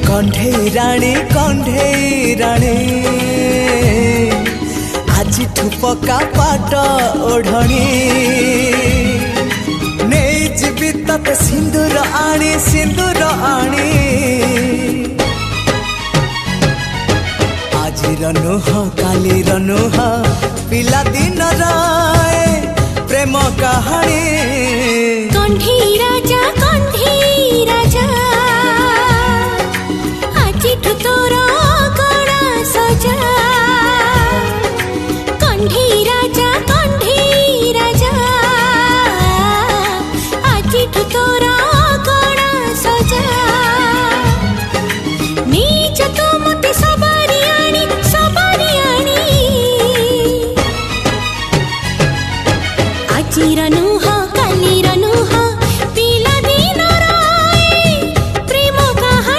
कण्ढेई राणी आज पका पाट ओढ़णी नहीं जीवी तते सिंदूर आनी आज नुह काली नुह पिला दिन